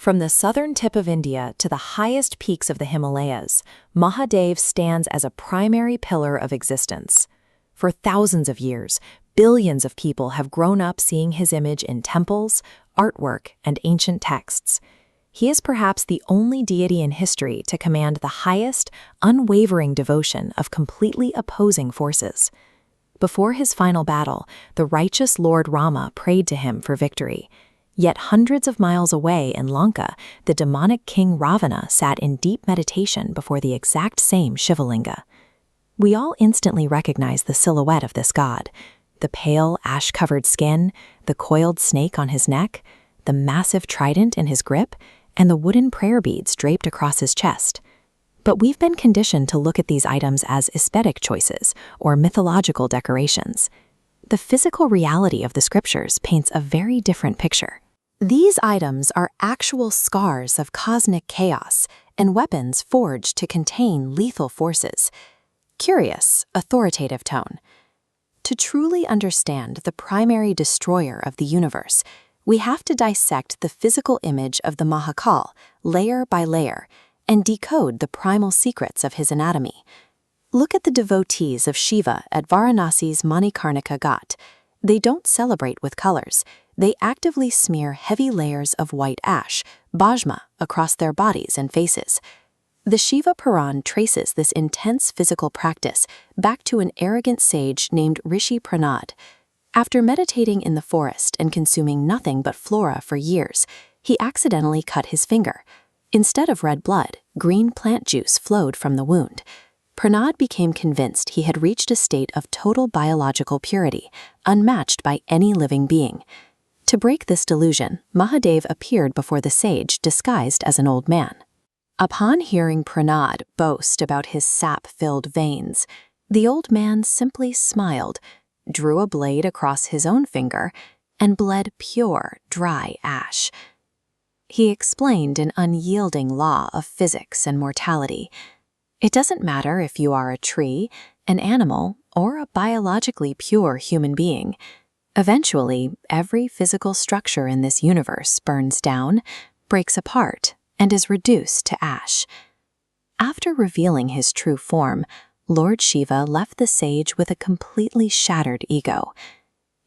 From the southern tip of India to the highest peaks of the Himalayas, Mahadev stands as a primary pillar of existence. For thousands of years, billions of people have grown up seeing his image in temples, artwork, and ancient texts. He is perhaps the only deity in history to command the highest, unwavering devotion of completely opposing forces. Before his final battle, the righteous Lord Rama prayed to him for victory. Yet hundreds of miles away in Lanka, the demonic king Ravana sat in deep meditation before the exact same Shivalinga. We all instantly recognize the silhouette of this god: the pale, ash-covered skin, the coiled snake on his neck, the massive trident in his grip, and the wooden prayer beads draped across his chest. But we've been conditioned to look at these items as aesthetic choices or mythological decorations. The physical reality of the scriptures paints a very different picture. These items are actual scars of cosmic chaos and weapons forged to contain lethal forces. Curious, authoritative tone. To truly understand the primary destroyer of the universe, we have to dissect the physical image of the Mahakaal, layer by layer, and decode the primal secrets of his anatomy. Look at the devotees of Shiva at Varanasi's Manikarnika Ghat. They don't celebrate with colors. They actively smear heavy layers of white ash, bhajma, across their bodies and faces. The Shiva Puran traces this intense physical practice back to an arrogant sage named Rishi Pranad. After meditating in the forest and consuming nothing but flora for years, he accidentally cut his finger. Instead of red blood, green plant juice flowed from the wound. Pranad became convinced he had reached a state of total biological purity, unmatched by any living being. To break this delusion, Mahadev appeared before the sage disguised as an old man. Upon hearing Pranad boast about his sap-filled veins, the old man simply smiled, drew a blade across his own finger, and bled pure, dry ash. He explained an unyielding law of physics and mortality. It doesn't matter if you are a tree, an animal, or a biologically pure human being. Eventually, every physical structure in this universe burns down, breaks apart, and is reduced to ash. After revealing his true form, Lord Shiva left the sage with a completely shattered ego.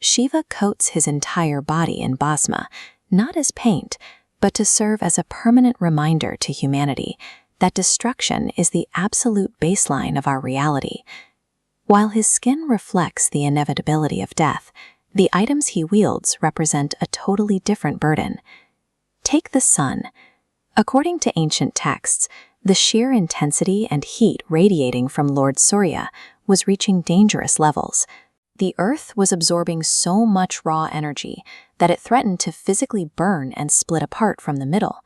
Shiva coats his entire body in bhasma, not as paint, but to serve as a permanent reminder to humanity that destruction is the absolute baseline of our reality. While his skin reflects the inevitability of death, the items he wields represent a totally different burden. Take the sun. According to ancient texts, the sheer intensity and heat radiating from Lord Surya was reaching dangerous levels. The earth was absorbing so much raw energy that it threatened to physically burn and split apart from the middle.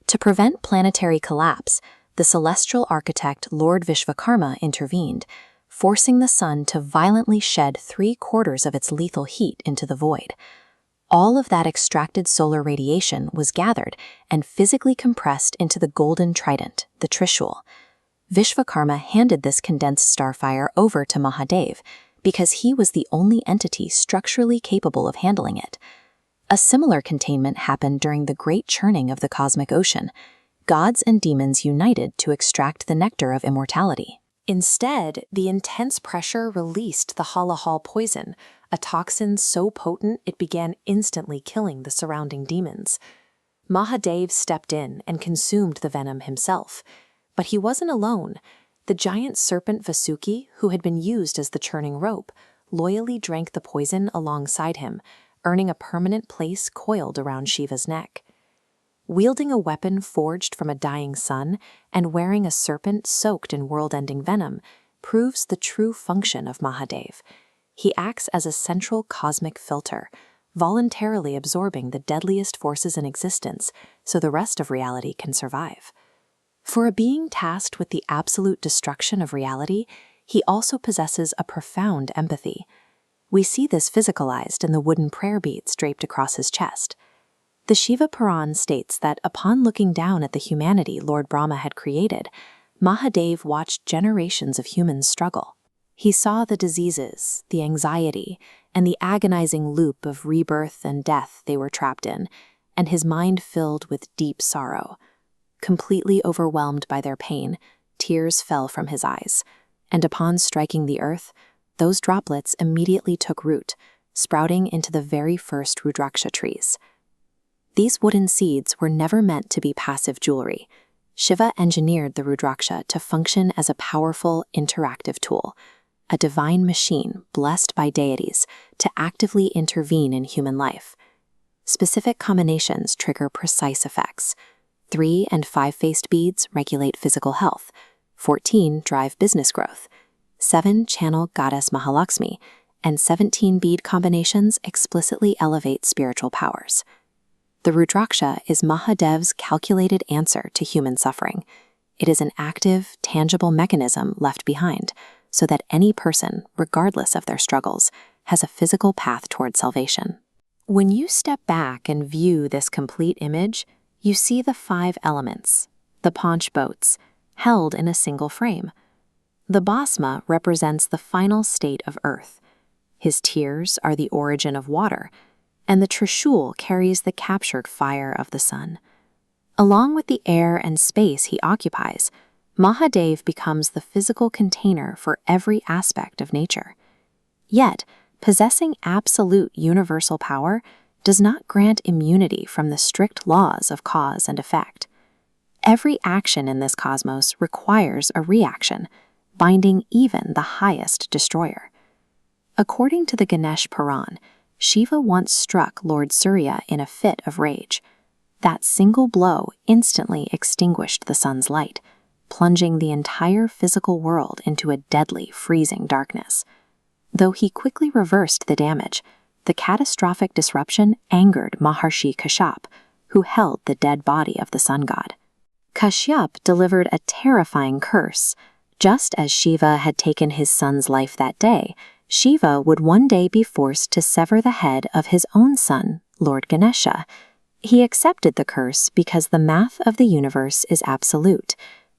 To prevent planetary collapse, the celestial architect Lord Vishvakarma intervened, forcing the sun to violently shed 3/4 of its lethal heat into the void. All of that extracted solar radiation was gathered and physically compressed into the golden trident, the Trishul. Vishvakarma handed this condensed starfire over to Mahadev because he was the only entity structurally capable of handling it. A similar containment happened during the great churning of the cosmic ocean. Gods and demons united to extract the nectar of immortality. Instead, the intense pressure released the halahal poison, a toxin so potent it began instantly killing the surrounding demons. Mahadev stepped in and consumed the venom himself. But he wasn't alone. The giant serpent Vasuki, who had been used as the churning rope, loyally drank the poison alongside him, earning a permanent place coiled around Shiva's neck. Wielding a weapon forged from a dying sun and wearing a serpent soaked in world-ending venom proves the true function of Mahadev. He acts as a central cosmic filter, voluntarily absorbing the deadliest forces in existence so the rest of reality can survive. For a being tasked with the absolute destruction of reality, he also possesses a profound empathy. We see this physicalized in the wooden prayer beads draped across his chest. The Shiva Puran states that upon looking down at the humanity Lord Brahma had created, Mahadev watched generations of humans struggle. He saw the diseases, the anxiety, and the agonizing loop of rebirth and death they were trapped in, and his mind filled with deep sorrow. Completely overwhelmed by their pain, tears fell from his eyes, and upon striking the earth, those droplets immediately took root, sprouting into the very first Rudraksha trees. These wooden seeds were never meant to be passive jewelry. Shiva engineered the Rudraksha to function as a powerful, interactive tool, a divine machine blessed by deities to actively intervene in human life. Specific combinations trigger precise effects. 3 and 5-faced beads regulate physical health. 14 drive business growth. 7 channel goddess Mahalakshmi, and 17 bead combinations explicitly elevate spiritual powers. The Rudraksha is Mahadev's calculated answer to human suffering. It is an active, tangible mechanism left behind, so that any person, regardless of their struggles, has a physical path toward salvation. When you step back and view this complete image, you see the 5 elements, the paunch boats, held in a single frame. The Bhasma represents the final state of earth. His tears are the origin of water, and the Trishul carries the captured fire of the sun. Along with the air and space he occupies, Mahadev becomes the physical container for every aspect of nature. Yet, possessing absolute universal power does not grant immunity from the strict laws of cause and effect. Every action in this cosmos requires a reaction, binding even the highest destroyer. According to the Ganesh Puran, Shiva once struck Lord Surya in a fit of rage. That single blow instantly extinguished the sun's light, plunging the entire physical world into a deadly, freezing darkness. Though he quickly reversed the damage, the catastrophic disruption angered Maharshi Kashyap, who held the dead body of the sun god. Kashyap delivered a terrifying curse. Just as Shiva had taken his son's life that day, Shiva would one day be forced to sever the head of his own son, Lord Ganesha. He accepted the curse because the math of the universe is absolute.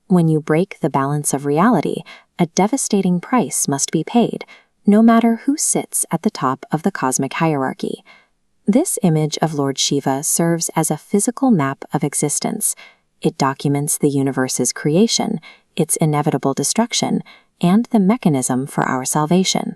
When you break the balance of reality, a devastating price must be paid, no matter who sits at the top of the cosmic hierarchy. This image of Lord Shiva serves as a physical map of existence. It documents the universe's creation, its inevitable destruction, and the mechanism for our salvation.